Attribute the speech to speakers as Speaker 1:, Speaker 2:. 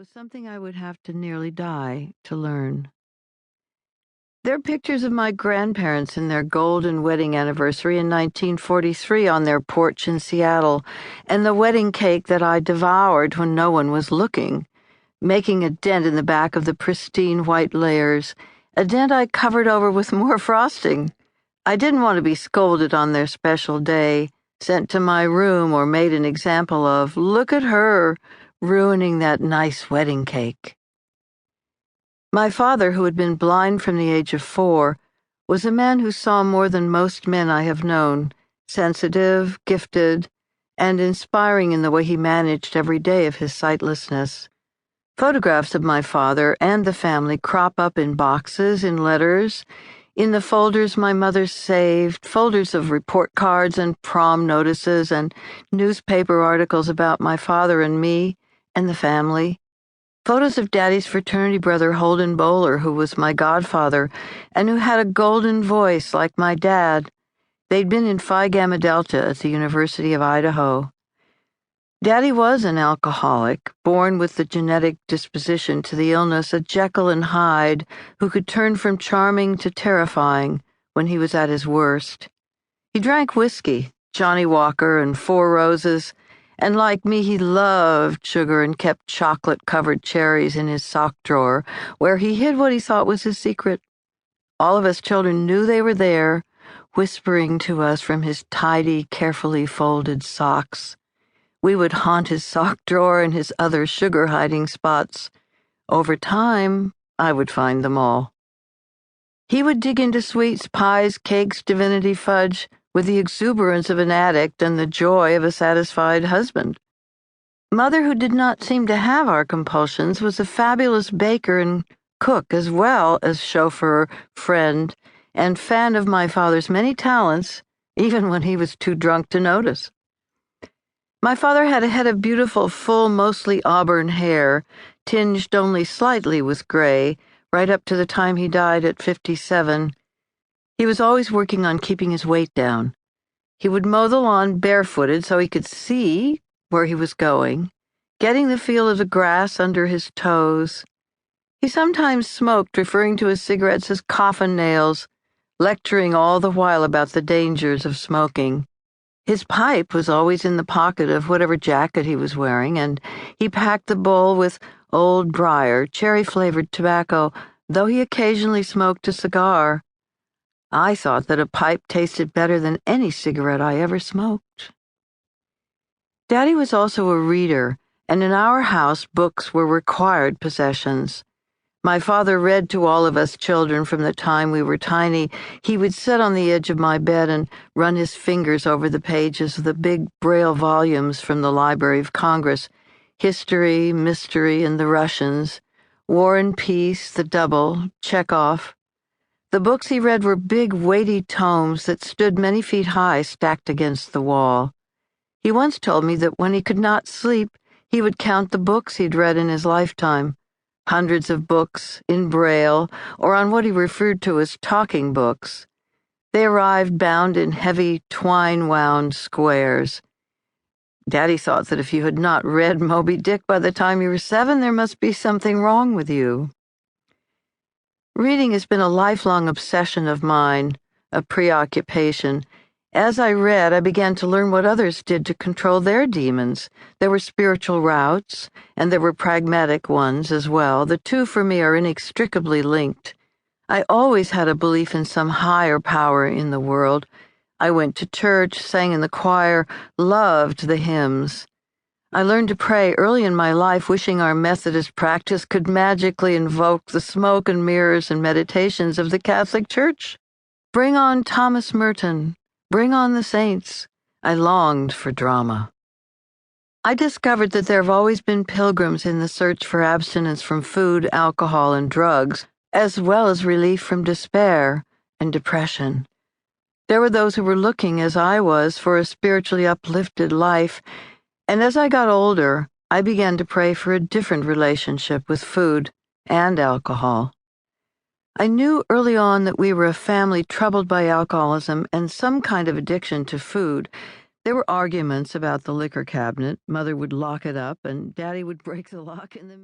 Speaker 1: was something I would have to nearly die to learn. There are pictures of my grandparents in their golden wedding anniversary in 1943 on their porch in Seattle, and the wedding cake that I devoured when no one was looking, making a dent in the back of the pristine white layers, a dent I covered over with more frosting. I didn't want to be scolded on their special day, sent to my room or made an example of. Look at her, ruining that nice wedding cake. My father, who had been blind from the age of 4, was a man who saw more than most men I have known, sensitive, gifted, and inspiring in the way he managed every day of his sightlessness. Photographs of my father and the family crop up in boxes, in letters, in the folders my mother saved, folders of report cards and prom notices and newspaper articles about my father and me and the family. Photos of Daddy's fraternity brother Holden Bowler, who was my godfather, and who had a golden voice like my dad. They'd been in Phi Gamma Delta at the University of Idaho. Daddy was an alcoholic, born with the genetic disposition to the illness, a Jekyll and Hyde who could turn from charming to terrifying when he was at his worst. He drank whiskey, Johnny Walker and Four Roses, and like me, he loved sugar and kept chocolate-covered cherries in his sock drawer, where he hid what he thought was his secret. All of us children knew they were there, whispering to us from his tidy, carefully folded socks. We would haunt his sock drawer and his other sugar-hiding spots. Over time, I would find them all. He would dig into sweets, pies, cakes, divinity fudge, with the exuberance of an addict and the joy of a satisfied husband. Mother, who did not seem to have our compulsions, was a fabulous baker and cook as well as chauffeur, friend, and fan of my father's many talents, even when he was too drunk to notice. My father had a head of beautiful, full, mostly auburn hair, tinged only slightly with gray, right up to the time he died at 57. He was always working on keeping his weight down. He would mow the lawn barefooted so he could see where he was going, getting the feel of the grass under his toes. He sometimes smoked, referring to his cigarettes as coffin nails, lecturing all the while about the dangers of smoking. His pipe was always in the pocket of whatever jacket he was wearing, and he packed the bowl with old briar, cherry-flavored tobacco, though he occasionally smoked a cigar. I thought that a pipe tasted better than any cigarette I ever smoked. Daddy was also a reader, and in our house books were required possessions. My father read to all of us children from the time we were tiny. He would sit on the edge of my bed and run his fingers over the pages of the big Braille volumes from the Library of Congress, History, Mystery, and the Russians, War and Peace, The Double, Chekhov. The books he read were big, weighty tomes that stood many feet high, stacked against the wall. He once told me that when he could not sleep, he would count the books he'd read in his lifetime. Hundreds of books, in Braille, or on what he referred to as talking books. They arrived bound in heavy, twine-wound squares. Daddy thought that if you had not read Moby Dick by the time you were 7, there must be something wrong with you. Reading has been a lifelong obsession of mine, a preoccupation. As I read, I began to learn what others did to control their demons. There were spiritual routes, and there were pragmatic ones as well. The two, for me, are inextricably linked. I always had a belief in some higher power in the world. I went to church, sang in the choir, loved the hymns. I learned to pray early in my life, wishing our Methodist practice could magically invoke the smoke and mirrors and meditations of the Catholic Church. Bring on Thomas Merton. Bring on the saints. I longed for drama. I discovered that there have always been pilgrims in the search for abstinence from food, alcohol, and drugs, as well as relief from despair and depression. There were those who were looking, as I was, for a spiritually uplifted life, and as I got older, I began to pray for a different relationship with food and alcohol. I knew early on that we were a family troubled by alcoholism and some kind of addiction to food. There were arguments about the liquor cabinet. Mother would lock it up, and Daddy would break the lock in the